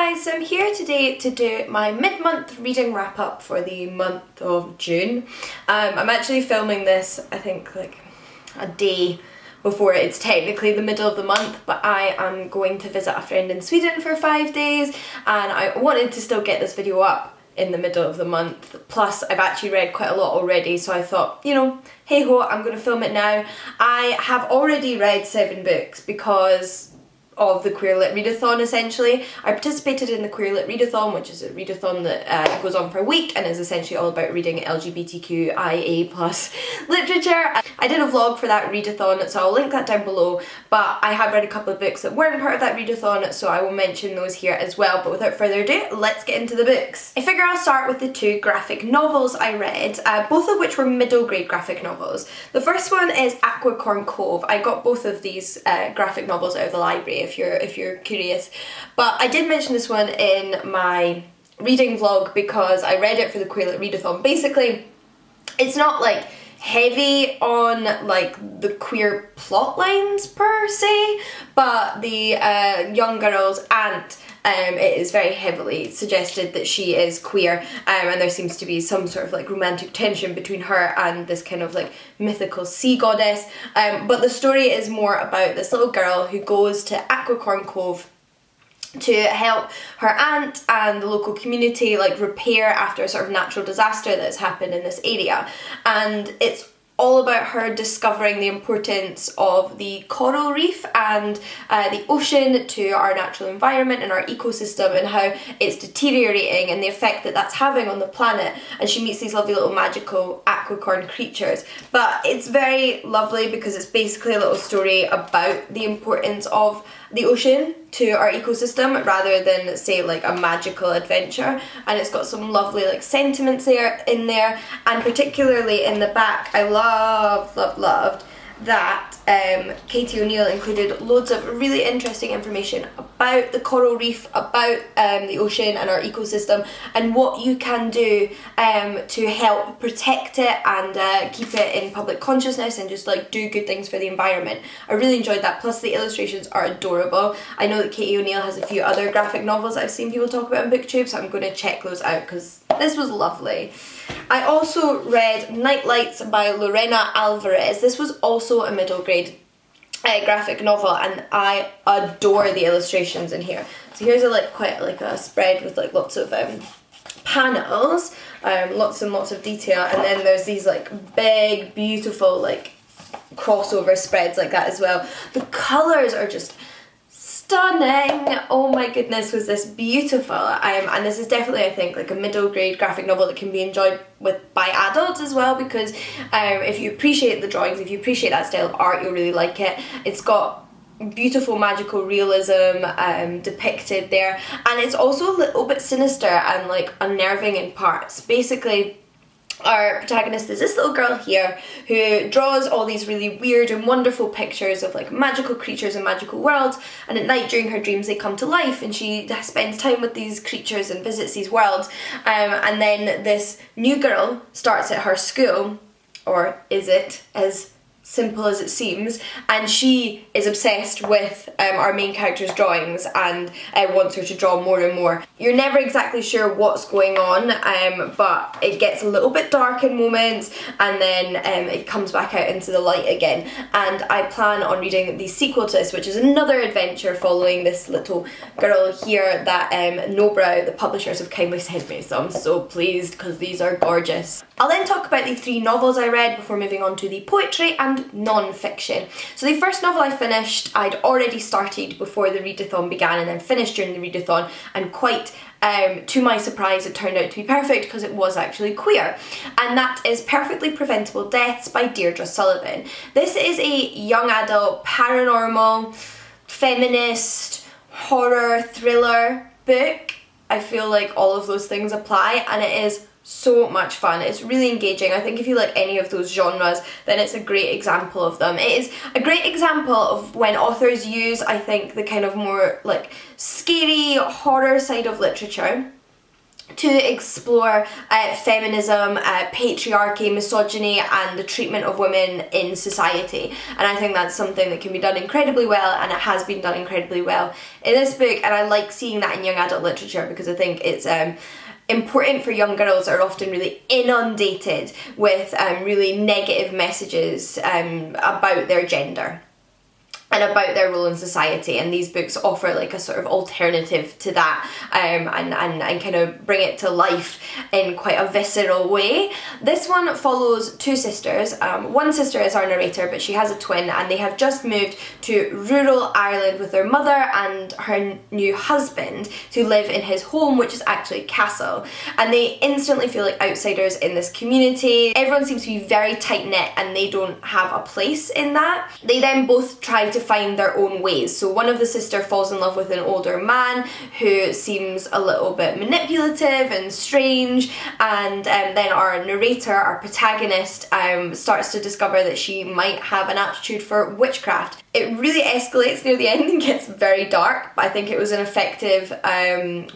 guys, so I'm here today to do my mid-month reading wrap-up for the month of June. I'm actually filming this, I think, like a day before it's technically the middle of the month, but I am going to visit a friend in Sweden for 5 days and I wanted to still get this video up in the middle of the month. Plus I've actually read quite a lot already, so I thought, you know, hey ho, I'm going to film it now. I have already read 7 books because of the Queer Lit Readathon, essentially. I participated in the Queer Lit Readathon, which is a readathon that goes on for a week and is essentially all about reading LGBTQIA+ literature. I did a vlog for that readathon, so I'll link that down below, but I have read a couple of books that weren't part of that readathon, so I will mention those here as well. But without further ado, let's get into the books. I figure I'll start with the 2 graphic novels I read, both of which were middle grade graphic novels. The first one is Aquacorn Cove. I got both of these graphic novels out of the library if you're curious, but I did mention this one in my reading vlog because I read it for the Queer Lit Readathon. Basically, it's not like heavy on like the queer plot lines per se, but the young girl's aunt, it is very heavily suggested that she is queer, and there seems to be some sort of like romantic tension between her and this kind of like mythical sea goddess, but the story is more about this little girl who goes to Aquacorn Cove to help her aunt and the local community like repair after a sort of natural disaster that has happened in this area. And it's all about her discovering the importance of the coral reef and the ocean to our natural environment and our ecosystem, and how it's deteriorating and the effect that that's having on the planet. And she meets these lovely little magical aquacorn creatures. But it's very lovely because it's basically a little story about the importance of the ocean to our ecosystem rather than, say, like a magical adventure. And it's got some lovely like sentiments in there, and particularly in the back I loved that Katie O'Neill included loads of really interesting information about the coral reef, about the ocean and our ecosystem, and what you can do to help protect it and keep it in public consciousness and just like do good things for the environment. I really enjoyed that, plus the illustrations are adorable. I know that Katie O'Neill has a few other graphic novels I've seen people talk about on BookTube, so I'm going to check those out because this was lovely. I also read Night Lights by Lorena Alvarez. This was also a middle grade graphic novel, and I adore the illustrations in here. So here's a quite a spread with like lots of panels, lots and lots of detail, and then there's these like big beautiful like crossover spreads like that as well. The colours are just stunning. Oh my goodness, was this beautiful. And this is definitely, I think, like a middle grade graphic novel that can be enjoyed by adults as well, because if you appreciate the drawings, if you appreciate that style of art, you'll really like it. It's got beautiful magical realism depicted there, and it's also a little bit sinister and like unnerving in parts. Basically, our protagonist is this little girl here who draws all these really weird and wonderful pictures of like magical creatures and magical worlds, and at night during her dreams they come to life and she spends time with these creatures and visits these worlds, and then this new girl starts at her school, or is it as simple as it seems, and she is obsessed with our main character's drawings and wants her to draw more and more. You're never exactly sure what's going on, but it gets a little bit dark in moments, and then it comes back out into the light again. And I plan on reading the sequel to this, which is another adventure following this little girl here that Nobrow, the publishers, have kindly sent me, so I'm so pleased because these are gorgeous. I'll then talk about the 3 novels I read before moving on to the poetry and non-fiction. So the first novel I finished, I'd already started before the readathon began and then finished during the readathon, and quite to my surprise it turned out to be perfect because it was actually queer, and that is Perfectly Preventable Deaths by Deirdre Sullivan. This is a young adult paranormal feminist horror thriller book. I feel like all of those things apply, and it is so much fun. It's really engaging. I think if you like any of those genres, then it's a great example of them. It is a great example of when authors use, I think, the kind of more like scary horror side of literature to explore feminism, patriarchy, misogyny, and the treatment of women in society. And I think that's something that can be done incredibly well, and it has been done incredibly well in this book, and I like seeing that in young adult literature because I think it's important for young girls that are often really inundated with really negative messages about their gender and about their role in society, and these books offer like a sort of alternative to that, and kind of bring it to life in quite a visceral way. This one follows two sisters. One sister is our narrator, but she has a twin, and they have just moved to rural Ireland with their mother and her new husband to live in his home, which is actually a castle, and they instantly feel like outsiders in this community. Everyone seems to be very tight-knit, and they don't have a place in that. They then both try to find their own ways. So one of the sisters falls in love with an older man who seems a little bit manipulative and strange, and then our narrator, our protagonist, starts to discover that she might have an aptitude for witchcraft. It really escalates near the end and gets very dark, but I think it was an effective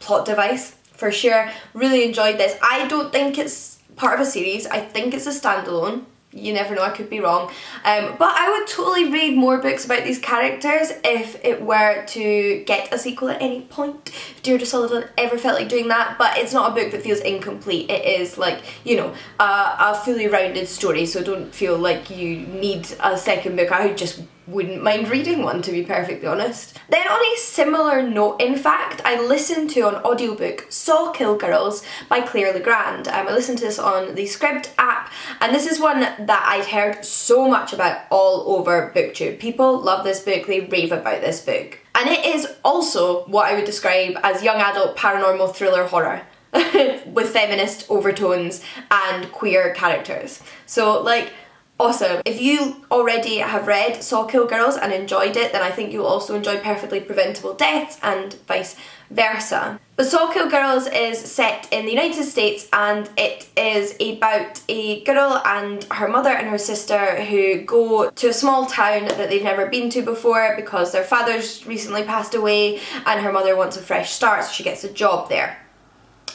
plot device for sure. Really enjoyed this. I don't think it's part of a series. I think it's a standalone. You never know, I could be wrong. But I would totally read more books about these characters if it were to get a sequel at any point. If Deirdre Sullivan ever felt like doing that. But it's not a book that feels incomplete. It is like, you know, a fully rounded story, so don't feel like you need a second book. I just wouldn't mind reading one, to be perfectly honest. Then on a similar note, in fact, I listened to an audiobook Saw Kill Girls by Claire Legrand. I listened to this on the Scribd app, and this is one that I'd heard so much about all over BookTube. People love this book, they rave about this book. And it is also what I would describe as young adult paranormal thriller horror with feminist overtones and queer characters. So like, awesome. If you already have read Saw Kill Girls and enjoyed it, then I think you'll also enjoy Perfectly Preventable Deaths and vice versa. But Saw Kill Girls is set in the United States, and it is about a girl and her mother and her sister who go to a small town that they've never been to before because their father's recently passed away and her mother wants a fresh start, so she gets a job there.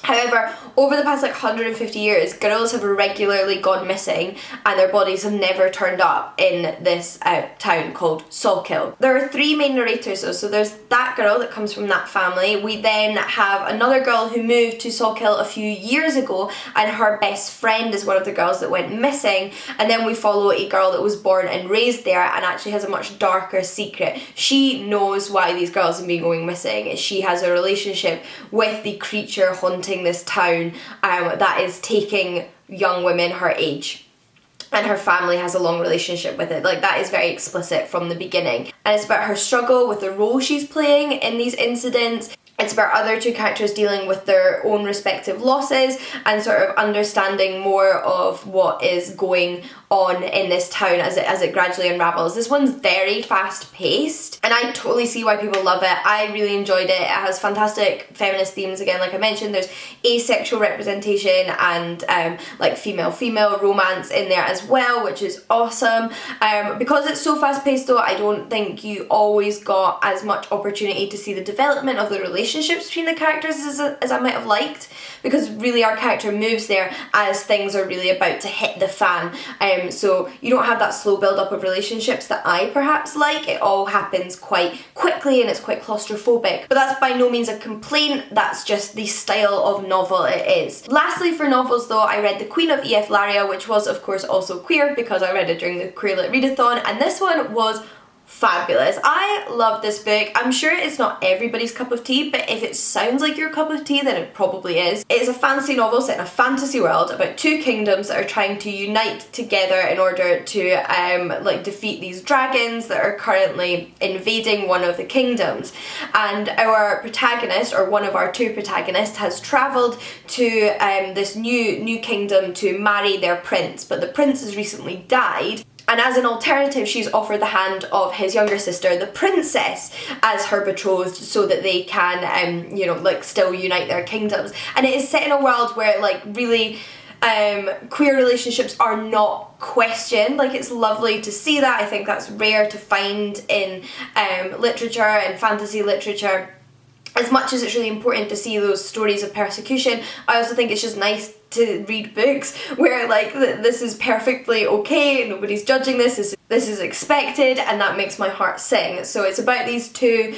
However, over the past like 150 years, girls have regularly gone missing and their bodies have never turned up in this town called Sawkill. There are three main narrators though, so there's that girl that comes from that family. We then have another girl who moved to Sawkill a few years ago, and her best friend is one of the girls that went missing, and then we follow a girl that was born and raised there and actually has a much darker secret. She knows why these girls have been going missing. She has a relationship with the creature haunting this town that is taking young women her age, and her family has a long relationship with it. Like, that is very explicit from the beginning, and it's about her struggle with the role she's playing in these incidents. It's about other two characters dealing with their own respective losses and sort of understanding more of what is going on in this town as it gradually unravels. This one's very fast paced and I totally see why people love it. I really enjoyed it. It has fantastic feminist themes again, like I mentioned. There's asexual representation and like female-female romance in there as well, which is awesome. Because it's so fast paced though, I don't think you always got as much opportunity to see the development of the relationships between the characters as I might have liked, because really our character moves there as things are really about to hit the fan. So you don't have that slow build up of relationships that I perhaps like. It all happens quite quickly and it's quite claustrophobic. But that's by no means a complaint, that's just the style of novel it is. Lastly, for novels though, I read The Queen of Hilaria, which was of course also queer because I read it during the Queer Lit Readathon, and this one was fabulous. I love this book. I'm sure it's not everybody's cup of tea, but if it sounds like your cup of tea, then it probably is. It is a fantasy novel set in a fantasy world about two kingdoms that are trying to unite together in order to like defeat these dragons that are currently invading one of the kingdoms. And our protagonist, or one of our two protagonists, has travelled to this new kingdom to marry their prince, but the prince has recently died. And as an alternative, she's offered the hand of his younger sister, the princess, as her betrothed so that they can, you know, like still unite their kingdoms. And it is set in a world where like really queer relationships are not questioned. Like, it's lovely to see that. I think that's rare to find in literature and fantasy literature. as much as it's really important to see those stories of persecution, I also think it's just nice to read books where like this is perfectly okay, nobody's judging this is expected, and that makes my heart sing. So it's about these two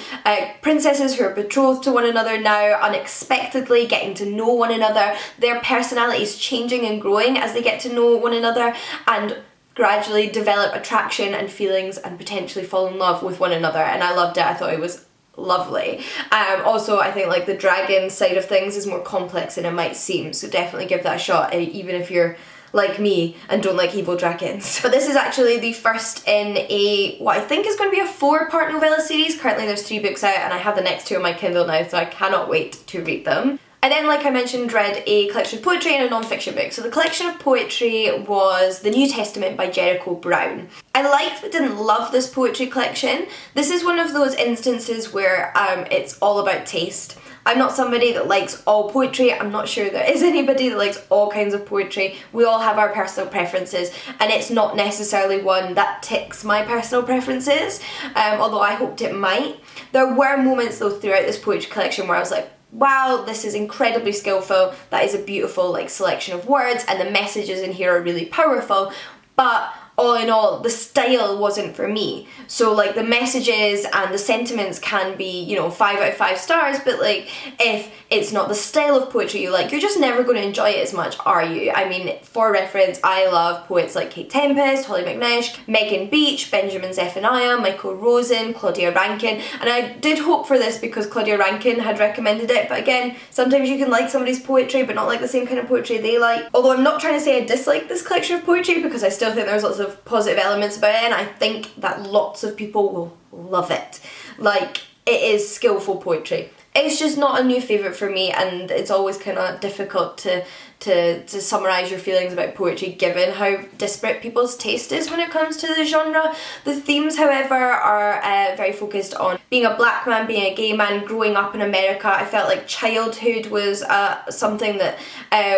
princesses who are betrothed to one another now, unexpectedly getting to know one another, their personalities changing and growing as they get to know one another, and gradually develop attraction and feelings and potentially fall in love with one another. And I loved it. I thought it was lovely. Also, I think like the dragon side of things is more complex than it might seem, so definitely give that a shot, even if you're like me and don't like evil dragons. But this is actually the first in what I think is going to be a 4-part novella series. Currently there's 3 books out, and I have the next 2 on my Kindle now, so I cannot wait to read them. I then, like I mentioned, read a collection of poetry and a non-fiction book. So the collection of poetry was The New Testament by Jericho Brown. I liked but didn't love this poetry collection. This is one of those instances where it's all about taste. I'm not somebody that likes all poetry. I'm not sure there is anybody that likes all kinds of poetry. We all have our personal preferences, and it's not necessarily one that ticks my personal preferences, although I hoped it might. There were moments though throughout this poetry collection where I was like, wow, this is incredibly skillful, that is a beautiful like selection of words, and the messages in here are really powerful, but all in all, the style wasn't for me. So like the messages and the sentiments can be, you know, 5 out of 5 stars, but like if it's not the style of poetry you like, you're just never going to enjoy it as much, are you? I mean, for reference, I love poets like Kate Tempest, Holly McNish, Megan Beach, Benjamin Zephaniah, Michael Rosen, Claudia Rankin, and I did hope for this because Claudia Rankin had recommended it, but again, sometimes you can like somebody's poetry but not like the same kind of poetry they like. Although I'm not trying to say I dislike this collection of poetry, because I still think there's lots of positive elements about it, and I think that lots of people will love it. Like, it is skillful poetry. It's just not a new favourite for me, and it's always kind of difficult to summarise your feelings about poetry given how disparate people's taste is when it comes to the genre. The themes, however, are very focused on being a black man, being a gay man, growing up in America. I felt like childhood was something that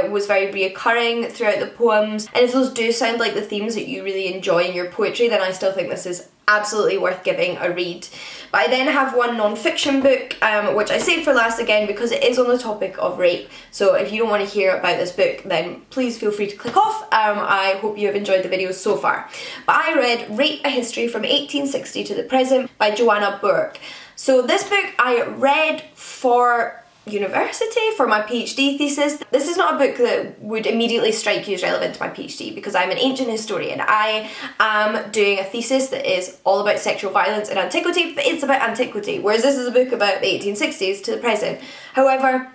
was very reoccurring throughout the poems, and if those do sound like the themes that you really enjoy in your poetry, then I still think this is absolutely worth giving a read. But I then have one non-fiction book, which I saved for last again because it is on the topic of rape. So if you don't want to hear about this book, then please feel free to click off. I hope you have enjoyed the videos so far. But I read Rape: A History from 1860 to the Present by Joanna Burke. So this book I read for university for my PhD thesis. This is not a book that would immediately strike you as relevant to my PhD because I'm an ancient historian. I am doing a thesis that is all about sexual violence in antiquity, but it's about antiquity, whereas this is a book about the 1860s to the present. However,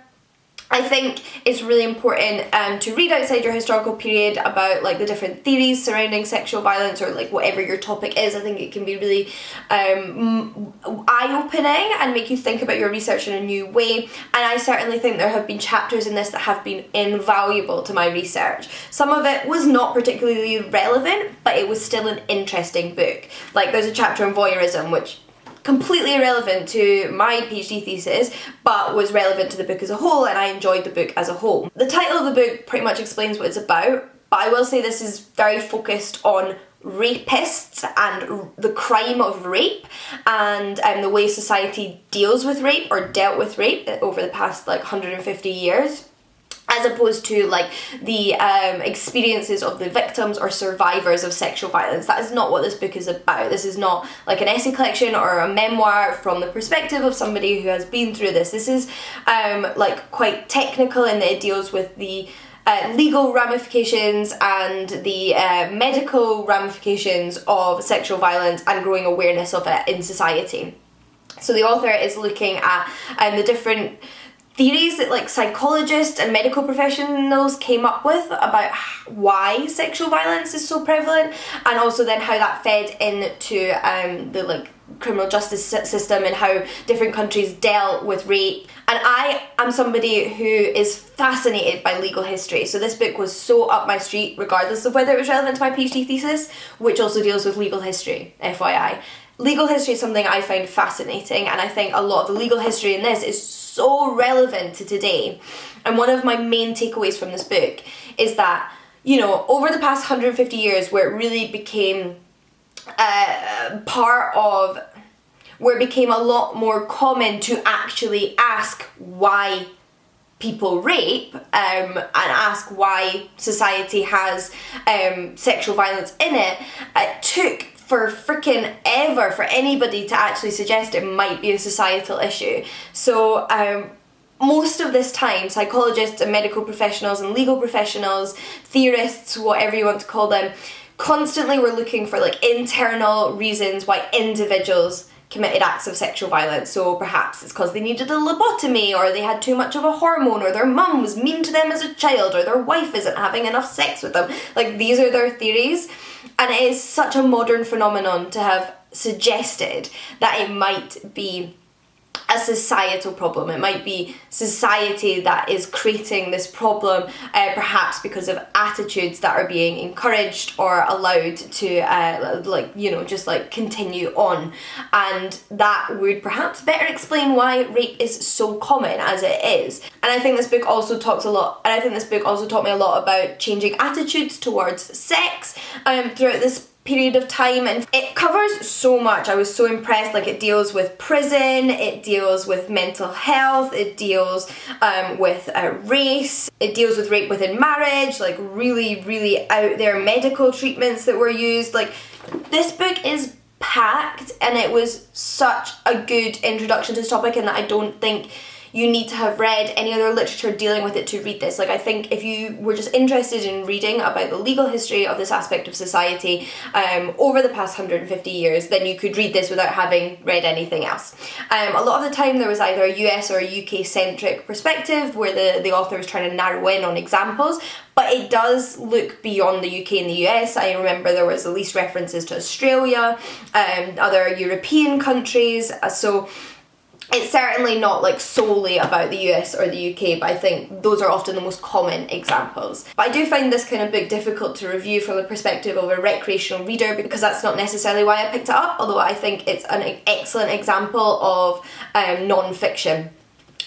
I think it's really important to read outside your historical period about like the different theories surrounding sexual violence, or like whatever your topic is. I think it can be really eye-opening and make you think about your research in a new way, and I certainly think there have been chapters in this that have been invaluable to my research. Some of it was not particularly relevant, but it was still an interesting book. Like there's a chapter on voyeurism which completely irrelevant to my PhD thesis, but was relevant to the book as a whole, and I enjoyed the book as a whole. The title of the book pretty much explains what it's about, but I will say this is very focused on rapists and the crime of rape, and the way society deals with rape or dealt with rape over the past like 150 years. As opposed to like the experiences of the victims or survivors of sexual violence. That is not what this book is about. This is not like an essay collection or a memoir from the perspective of somebody who has been through this. This is like quite technical in that it deals with the legal ramifications and the medical ramifications of sexual violence and growing awareness of it in society. So the author is looking at the different theories that like psychologists and medical professionals came up with about why sexual violence is so prevalent, and also then how that fed into the like criminal justice system and how different countries dealt with rape. And I am somebody who is fascinated by legal history, so this book was so up my street regardless of whether it was relevant to my PhD thesis, which also deals with legal history, FYI. Legal history is something I find fascinating, and I think a lot of the legal history in this is so relevant to today. And one of my main takeaways from this book is that, you know, over the past 150 years where it really became part of where it became a lot more common to actually ask why people rape and ask why society has sexual violence in it, it took for freaking ever for anybody to actually suggest it might be a societal issue. So most of this time, psychologists and medical professionals and legal professionals, theorists, whatever you want to call them, constantly were looking for like internal reasons why individuals committed acts of sexual violence. So perhaps it's because they needed a lobotomy, or they had too much of a hormone, or their mum was mean to them as a child, or their wife isn't having enough sex with them. Like, these are their theories, and it is such a modern phenomenon to have suggested that it might be a societal problem. It might be society that is creating this problem, perhaps because of attitudes that are being encouraged or allowed to just continue on, and that would perhaps better explain why rape is so common as it is. And I think this book also taught me a lot about changing attitudes towards sex throughout this period of time, and it covers so much. I was so impressed. Like, it deals with prison, it deals with mental health, it deals with race, it deals with rape within marriage, like really, really out there medical treatments that were used. Like, this book is packed, and it was such a good introduction to this topic, and that I don't think you need to have read any other literature dealing with it to read this. Like, I think if you were just interested in reading about the legal history of this aspect of society over the past 150 years, then you could read this without having read anything else. A lot of the time there was either a US or a UK centric perspective where the author was trying to narrow in on examples, but it does look beyond the UK and the US. I remember there was at least references to Australia, other European countries, so it's certainly not like solely about the US or the UK, but I think those are often the most common examples. But I do find this kind of book difficult to review from the perspective of a recreational reader, because that's not necessarily why I picked it up, although I think it's an excellent example of non-fiction.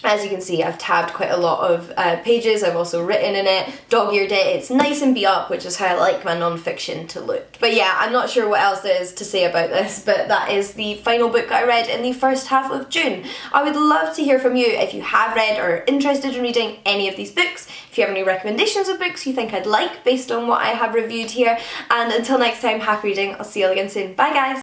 As you can see, I've tabbed quite a lot of pages. I've also written in it, dog-eared it. It's nice and beat up, which is how I like my non-fiction to look. But yeah, I'm not sure what else there is to say about this, but that is the final book I read in the first half of June. I would love to hear from you if you have read or are interested in reading any of these books, if you have any recommendations of books you think I'd like based on what I have reviewed here. And until next time, happy reading. I'll see you all again soon. Bye guys!